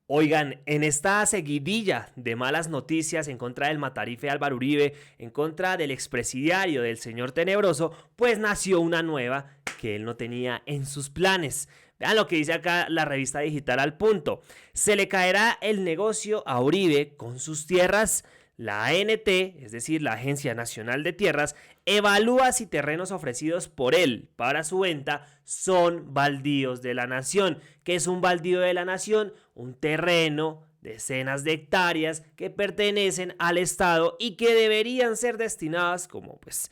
Oigan, en esta seguidilla de malas noticias en contra del matarife Álvaro Uribe, en contra del expresidiario del señor Tenebroso, pues nació una nueva que él no tenía en sus planes. Vean lo que dice acá la revista digital Al Punto. Se le caerá el negocio a Uribe con sus tierras. La ANT, es decir, la Agencia Nacional de Tierras, evalúa si terrenos ofrecidos por él para su venta son baldíos de la nación. ¿Qué es un baldío de la nación? Un terreno, decenas de hectáreas que pertenecen al Estado y que deberían ser destinadas, como pues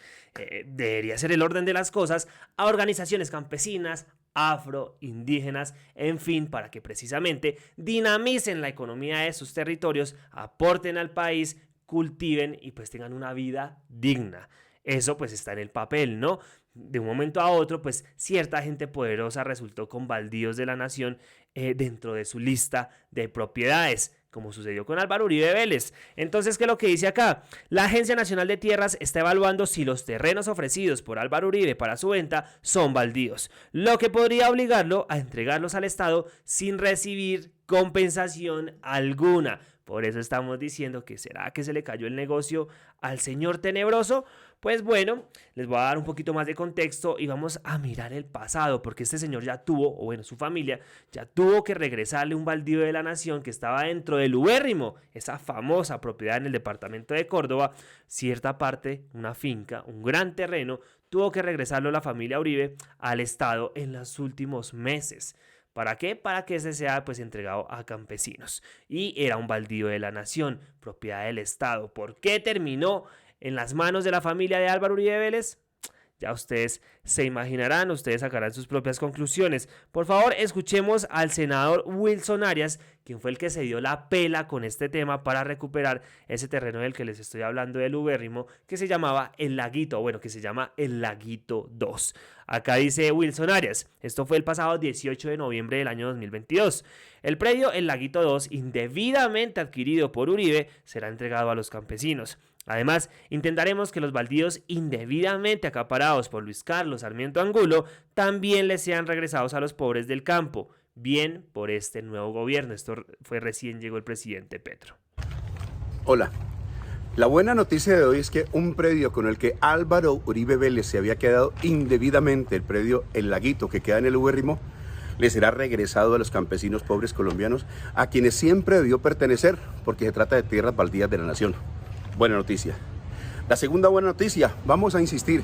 debería ser el orden de las cosas, a organizaciones campesinas, afroindígenas, en fin, para que precisamente dinamicen la economía de sus territorios, aporten al país, cultiven y pues tengan una vida digna. Eso pues está en el papel, ¿no? De un momento a otro, pues cierta gente poderosa resultó con baldíos de la nación dentro de su lista de propiedades, como sucedió con Álvaro Uribe Vélez. Entonces, ¿qué es lo que dice acá? La Agencia Nacional de Tierras está evaluando si los terrenos ofrecidos por Álvaro Uribe para su venta son baldíos, lo que podría obligarlo a entregarlos al Estado sin recibir compensación alguna. Por eso estamos diciendo que será que se le cayó el negocio al señor Tenebroso. Pues bueno, les voy a dar un poquito más de contexto y vamos a mirar el pasado, porque este señor ya tuvo, o bueno, su familia ya tuvo que regresarle un baldío de la nación que estaba dentro del Ubérrimo, esa famosa propiedad en el departamento de Córdoba, cierta parte, una finca, un gran terreno, tuvo que regresarlo la familia Uribe al Estado en los últimos meses. ¿Para qué? Para que ese sea pues entregado a campesinos. Y era un baldío de la nación, propiedad del Estado. ¿Por qué terminó en las manos de la familia de Álvaro Uribe Vélez? Ya ustedes se imaginarán, ustedes sacarán sus propias conclusiones. Por favor, escuchemos al senador Wilson Arias, quien fue el que se dio la pela con este tema para recuperar ese terreno del que les estoy hablando del ubérrimo, que se llamaba El Laguito, bueno, que se llama El Laguito 2. Acá dice Wilson Arias, esto fue el pasado 18 de noviembre del año 2022. El predio El Laguito 2, indebidamente adquirido por Uribe, será entregado a los campesinos. Además, intentaremos que los baldíos indebidamente acaparados por Luis Carlos Sarmiento Angulo también les sean regresados a los pobres del campo, bien por este nuevo gobierno. Esto fue recién llegó el presidente Petro. Hola. La buena noticia de hoy es que un predio con el que Álvaro Uribe Vélez se había quedado indebidamente, el predio El Laguito que queda en el Ubérrimo, le será regresado a los campesinos pobres colombianos a quienes siempre debió pertenecer, porque se trata de tierras baldías de la nación. Buena noticia. La segunda buena noticia, vamos a insistir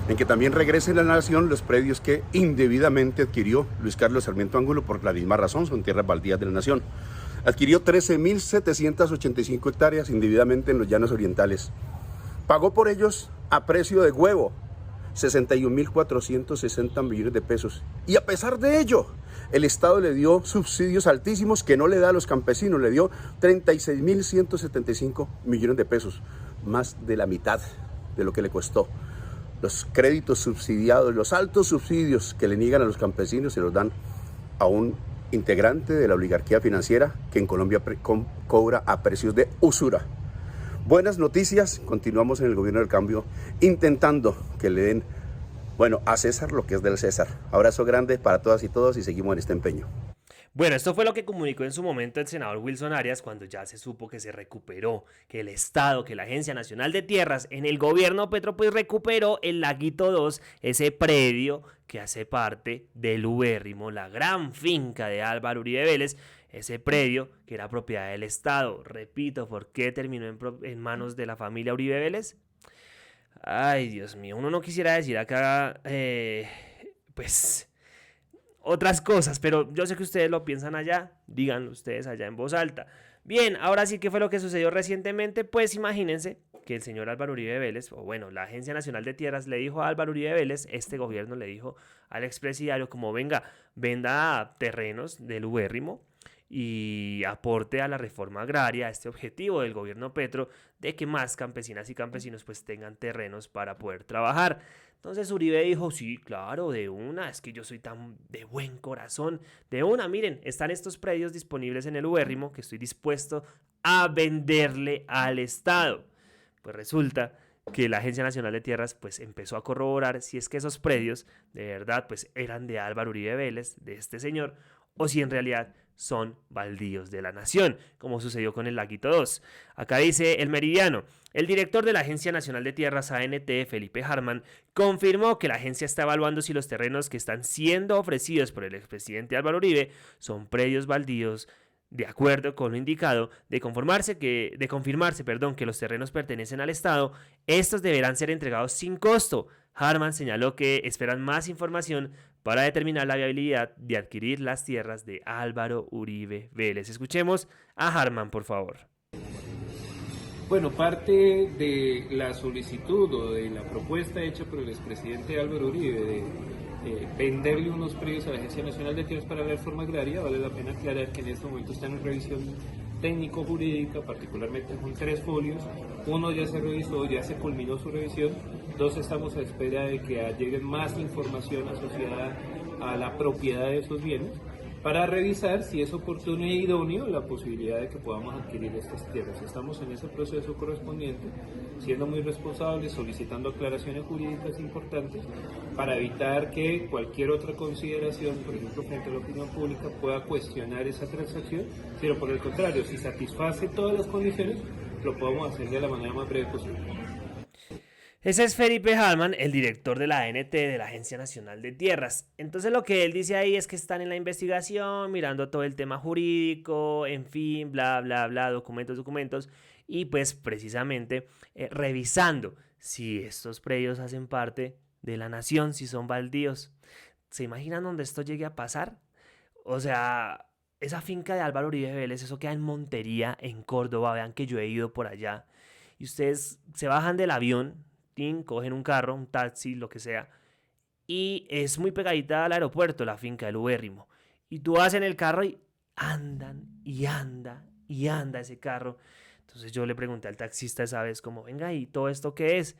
en que también regresen a la nación los predios que indebidamente adquirió Luis Carlos Sarmiento Angulo por la misma razón, son tierras baldías de la nación. Adquirió 13.785 hectáreas indebidamente en los llanos orientales. Pagó por ellos a precio de huevo 61.460 millones de pesos. Y a pesar de ello, el Estado le dio subsidios altísimos que no le da a los campesinos, le dio 36.175 millones de pesos, más de la mitad de lo que le costó. Los créditos subsidiados, los altos subsidios que le niegan a los campesinos se los dan a un integrante de la oligarquía financiera que en Colombia cobra a precios de usura. Buenas noticias, continuamos en el gobierno del cambio intentando que le den, bueno, a César lo que es del César. Abrazo grande para todas y todos y seguimos en este empeño. Bueno, esto fue lo que comunicó en su momento el senador Wilson Arias cuando ya se supo que se recuperó, que el Estado, que la Agencia Nacional de Tierras en el gobierno Petro pues recuperó el Laguito 2, ese predio que hace parte del Ubérrimo, la gran finca de Álvaro Uribe Vélez, ese predio que era propiedad del Estado. Repito, ¿por qué terminó en manos de la familia Uribe Vélez? Ay, Dios mío, uno no quisiera decir acá, pues otras cosas, pero yo sé que ustedes lo piensan allá, díganlo ustedes allá en voz alta. Bien, ahora sí, ¿qué fue lo que sucedió recientemente? Pues imagínense que el señor Álvaro Uribe Vélez, o bueno, la Agencia Nacional de Tierras le dijo a Álvaro Uribe Vélez, este gobierno le dijo al expresidiario como venga, venda terrenos del ubérrimo y aporte a la reforma agraria, a este objetivo del gobierno Petro de que más campesinas y campesinos pues tengan terrenos para poder trabajar. Entonces Uribe dijo, sí, claro, de una, es que yo soy tan de buen corazón, de una, miren, están estos predios disponibles en el ubérrimo que estoy dispuesto a venderle al Estado. Pues resulta que la Agencia Nacional de Tierras pues empezó a corroborar si es que esos predios de verdad pues eran de Álvaro Uribe Vélez, de este señor, o si en realidad son baldíos de la nación, como sucedió con el Laguito 2. Acá dice El Meridiano: el director de la Agencia Nacional de Tierras ANT, Felipe Harman, confirmó que la agencia está evaluando si los terrenos que están siendo ofrecidos por el expresidente Álvaro Uribe son predios baldíos. De acuerdo con lo indicado, de confirmarse que los terrenos pertenecen al Estado, estos deberán ser entregados sin costo. Harman señaló que esperan más información para determinar la viabilidad de adquirir las tierras de Álvaro Uribe Vélez. Escuchemos a Harman, por favor. Bueno, parte de la solicitud o de la propuesta hecha por el expresidente Álvaro Uribe de venderle unos predios a la Agencia Nacional de Tierras para la Reforma Agraria, vale la pena aclarar que en este momento está en revisión técnico-jurídica, particularmente con 3 folios. Uno ya se revisó, ya se culminó su revisión. 2, estamos a espera de que llegue más información asociada a la propiedad de esos bienes, para revisar si es oportuno e idóneo la posibilidad de que podamos adquirir estas tierras. Estamos en ese proceso correspondiente, siendo muy responsables, solicitando aclaraciones jurídicas importantes para evitar que cualquier otra consideración, por ejemplo, frente a la opinión pública, pueda cuestionar esa transacción, sino por el contrario, si satisface todas las condiciones, lo podemos hacer de la manera más breve posible. Ese es Felipe Harman, el director de la ANT, de la Agencia Nacional de Tierras. Entonces lo que él dice ahí es que están en la investigación, mirando todo el tema jurídico, en fin, bla, bla, bla, documentos, y pues precisamente revisando si estos predios hacen parte de la nación, si son baldíos. ¿Se imaginan dónde esto llegue a pasar? O sea, esa finca de Álvaro Uribe Vélez, eso queda en Montería, en Córdoba. Vean que yo he ido por allá. Y ustedes se bajan del avión, cogen un carro, un taxi, lo que sea, y es muy pegadita al aeropuerto, la finca del Ubérrimo. Y tú vas en el carro y anda ese carro. Entonces yo le pregunté al taxista esa vez como, venga, ¿y todo esto qué es?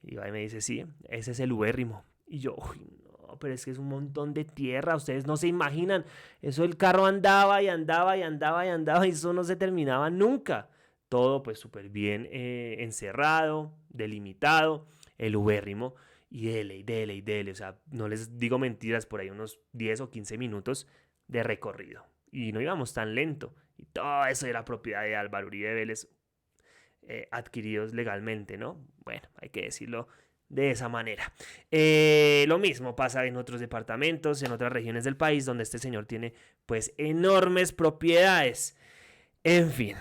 Y me dice, sí, ese es el Ubérrimo. Y yo, uy, no, pero es que es un montón de tierra, ustedes no se imaginan. Eso, el carro andaba y eso no se terminaba nunca. Todo pues súper bien encerrado, delimitado, el ubérrimo, y dele. O sea, no les digo mentiras, por ahí unos 10 o 15 minutos de recorrido. Y no íbamos tan lento. Y todo eso era propiedad de Álvaro Uribe Vélez, adquiridos legalmente, ¿no? Bueno, hay que decirlo de esa manera. Lo mismo pasa en otros departamentos, en otras regiones del país, donde este señor tiene pues enormes propiedades. En fin,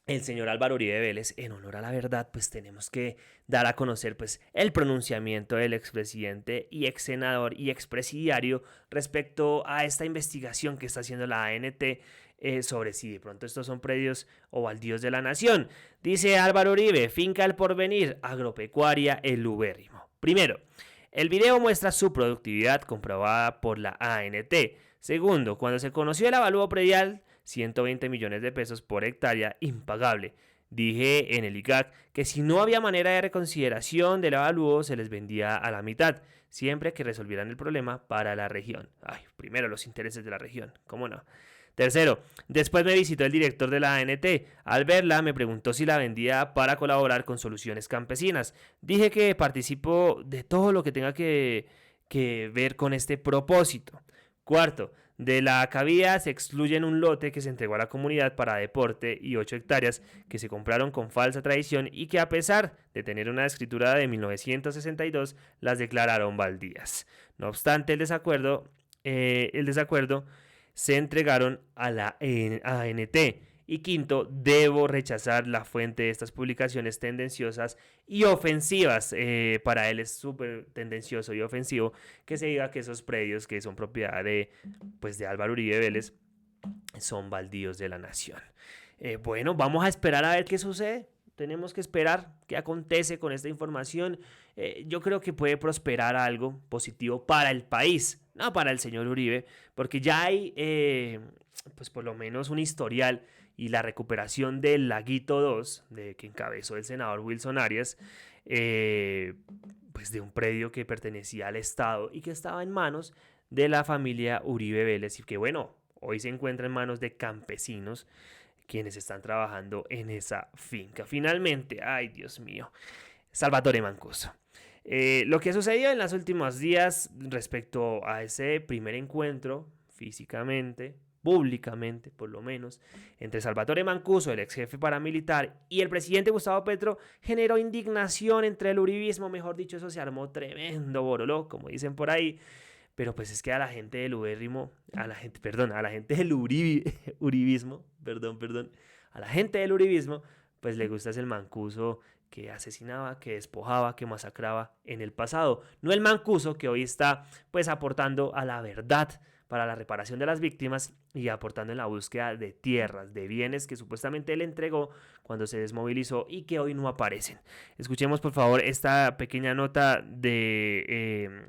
el señor Álvaro Uribe Vélez, en honor a la verdad, pues tenemos que dar a conocer pues el pronunciamiento del expresidente y ex senador y expresidiario respecto a esta investigación que está haciendo la ANT sobre si de pronto estos son predios o baldíos de la nación. Dice Álvaro Uribe: finca El Porvenir, agropecuaria El Ubérrimo. Primero, el video muestra su productividad comprobada por la ANT. Segundo, cuando se conoció el avalúo predial, 120 millones de pesos por hectárea, impagable. Dije en el IGAC que si no había manera de reconsideración del avalúo, se les vendía a la mitad, siempre que resolvieran el problema para la región. Ay, primero los intereses de la región, ¿cómo no? Tercero, después me visitó el director de la ANT. Al verla me preguntó si la vendía para colaborar con Soluciones Campesinas. Dije que participo de todo lo que tenga que ver con este propósito. Cuarto, de la cabida se excluyen un lote que se entregó a la comunidad para deporte y 8 hectáreas que se compraron con falsa tradición y que, a pesar de tener una escritura de 1962, las declararon baldías. No obstante el desacuerdo se entregaron a la ANT. Y quinto, debo rechazar la fuente de estas publicaciones tendenciosas y ofensivas. Para él es súper tendencioso y ofensivo que se diga que esos predios que son propiedad de Álvaro Uribe Vélez son baldíos de la nación. Bueno, vamos a esperar a ver qué sucede. Tenemos que esperar qué acontece con esta información. Yo creo que puede prosperar algo positivo para el país, no para el señor Uribe, porque ya hay pues por lo menos un historial y la recuperación del Laguito 2, que encabezó el senador Wilson Arias, pues de un predio que pertenecía al Estado y que estaba en manos de la familia Uribe Vélez, y que bueno, hoy se encuentra en manos de campesinos quienes están trabajando en esa finca. Finalmente, ay Dios mío, Salvatore Mancuso. Lo que ha sucedido en los últimos días respecto a ese primer encuentro físicamente públicamente por lo menos, entre Salvatore Mancuso, el ex jefe paramilitar, y el presidente Gustavo Petro, generó indignación entre el uribismo. Mejor dicho, eso se armó tremendo boroló, como dicen por ahí. Pero pues es que a la gente del ubérrimo, a la gente del uribismo, a la gente del uribismo, pues le gusta el Mancuso que asesinaba, que despojaba, que masacraba en el pasado. No el Mancuso que hoy está pues aportando a la verdad para la reparación de las víctimas y aportando en la búsqueda de tierras, de bienes que supuestamente él entregó cuando se desmovilizó y que hoy no aparecen. Escuchemos por favor esta pequeña nota de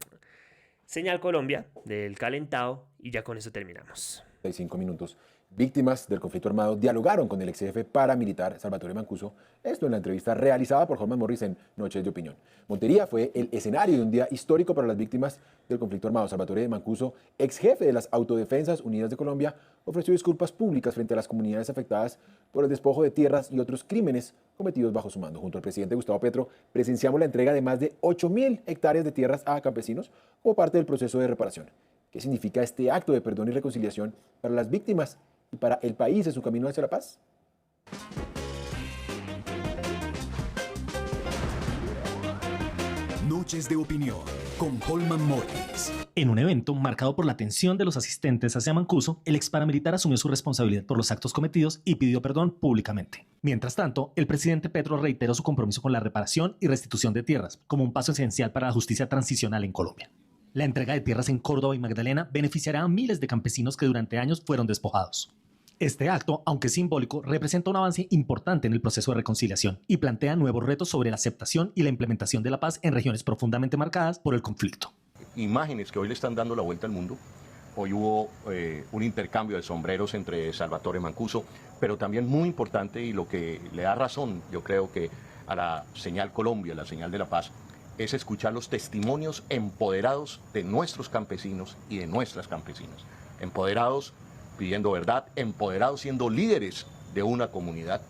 Señal Colombia, del Calentado, y ya con eso terminamos. 5 minutos. Víctimas del conflicto armado dialogaron con el ex jefe paramilitar Salvatore Mancuso, esto en la entrevista realizada por Holman Morris en Noches de Opinión. Montería fue el escenario de un día histórico para las víctimas del conflicto armado. Salvatore Mancuso, ex jefe de las Autodefensas Unidas de Colombia, ofreció disculpas públicas frente a las comunidades afectadas por el despojo de tierras y otros crímenes cometidos bajo su mando. Junto al presidente Gustavo Petro, presenciamos la entrega de más de 8.000 hectáreas de tierras a campesinos como parte del proceso de reparación. ¿Qué significa este acto de perdón y reconciliación para las víctimas y para el país en su camino hacia la paz? Noches de Opinión con Holman Morris. En un evento marcado por la atención de los asistentes hacia Mancuso, el ex paramilitar asumió su responsabilidad por los actos cometidos y pidió perdón públicamente. Mientras tanto, el presidente Petro reiteró su compromiso con la reparación y restitución de tierras como un paso esencial para la justicia transicional en Colombia. La entrega de tierras en Córdoba y Magdalena beneficiará a miles de campesinos que durante años fueron despojados. Este acto, aunque simbólico, representa un avance importante en el proceso de reconciliación y plantea nuevos retos sobre la aceptación y la implementación de la paz en regiones profundamente marcadas por el conflicto. Imágenes que hoy le están dando la vuelta al mundo. Hoy hubo un intercambio de sombreros entre Salvatore Mancuso, pero también muy importante y lo que le da razón, yo creo que a la Señal Colombia, la Señal de la Paz, es escuchar los testimonios empoderados de nuestros campesinos y de nuestras campesinas. Empoderados pidiendo verdad, empoderados siendo líderes de una comunidad,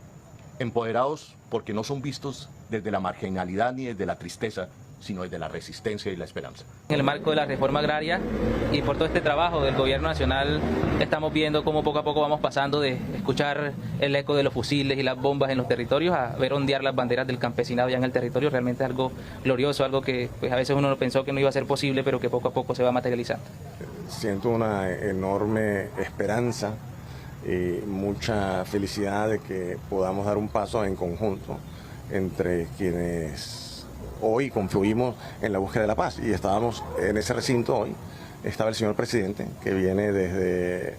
empoderados porque no son vistos desde la marginalidad ni desde la tristeza, sino desde la resistencia y la esperanza. En el marco de la reforma agraria y por todo este trabajo del gobierno nacional, estamos viendo cómo poco a poco vamos pasando de escuchar el eco de los fusiles y las bombas en los territorios a ver ondear las banderas del campesinado ya en el territorio. Realmente es algo glorioso, algo que pues, a veces uno no pensó que no iba a ser posible, pero que poco a poco se va materializando. Siento una enorme esperanza y mucha felicidad de que podamos dar un paso en conjunto entre quienes hoy confluimos en la búsqueda de la paz. Y estábamos en ese recinto hoy, estaba el señor presidente, que viene desde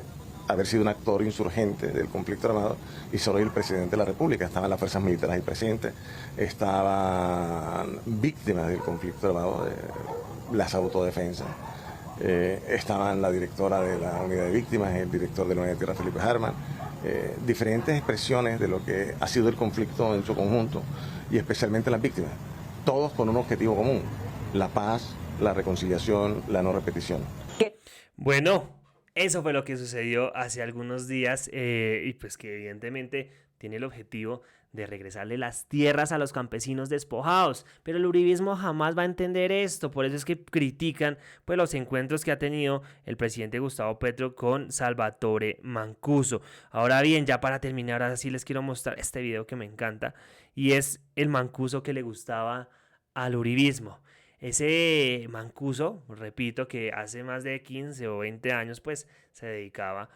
haber sido un actor insurgente del conflicto armado y soy el presidente de la República. Estaban las fuerzas militares del presidente, estaban víctimas del conflicto armado, de las autodefensas, estaban la directora de la unidad de víctimas, el director de la unidad de tierra, Felipe Harman, diferentes expresiones de lo que ha sido el conflicto en su conjunto y especialmente las víctimas. Todos con un objetivo común, la paz, la reconciliación, la no repetición. Bueno, eso fue lo que sucedió hace algunos días y pues que evidentemente tiene el objetivo de regresarle las tierras a los campesinos despojados, pero el uribismo jamás va a entender esto, por eso es que critican pues los encuentros que ha tenido el presidente Gustavo Petro con Salvatore Mancuso. Ahora bien, ya para terminar, ahora sí les quiero mostrar este video que me encanta y es el Mancuso que le gustaba al uribismo. Ese Mancuso, repito, que hace más de 15 o 20 años pues se dedicaba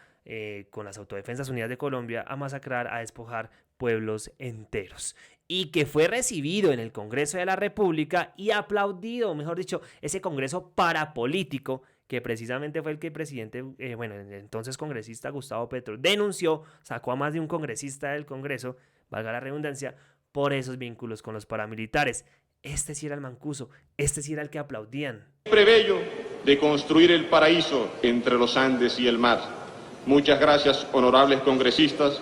con las Autodefensas Unidas de Colombia a masacrar, a despojar pueblos enteros y que fue recibido en el Congreso de la República y aplaudido, mejor dicho, ese Congreso parapolítico que precisamente fue el que el presidente, el entonces congresista Gustavo Petro denunció, sacó a más de un congresista del Congreso, valga la redundancia, por esos vínculos con los paramilitares. Este sí era el Mancuso, este sí era el que aplaudían. Prevello de construir el paraíso entre los Andes y el mar. Muchas gracias, honorables congresistas.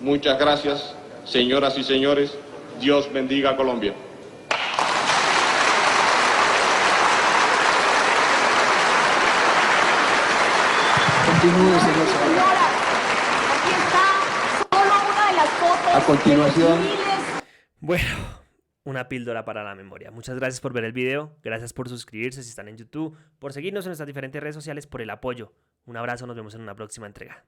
Muchas gracias, señoras y señores. Dios bendiga a Colombia. Continúe, señor. Señora, aquí está solo una de las fotos. A continuación. Bueno, una píldora para la memoria. Muchas gracias por ver el video, gracias por suscribirse si están en YouTube, por seguirnos en nuestras diferentes redes sociales, por el apoyo. Un abrazo, nos vemos en una próxima entrega.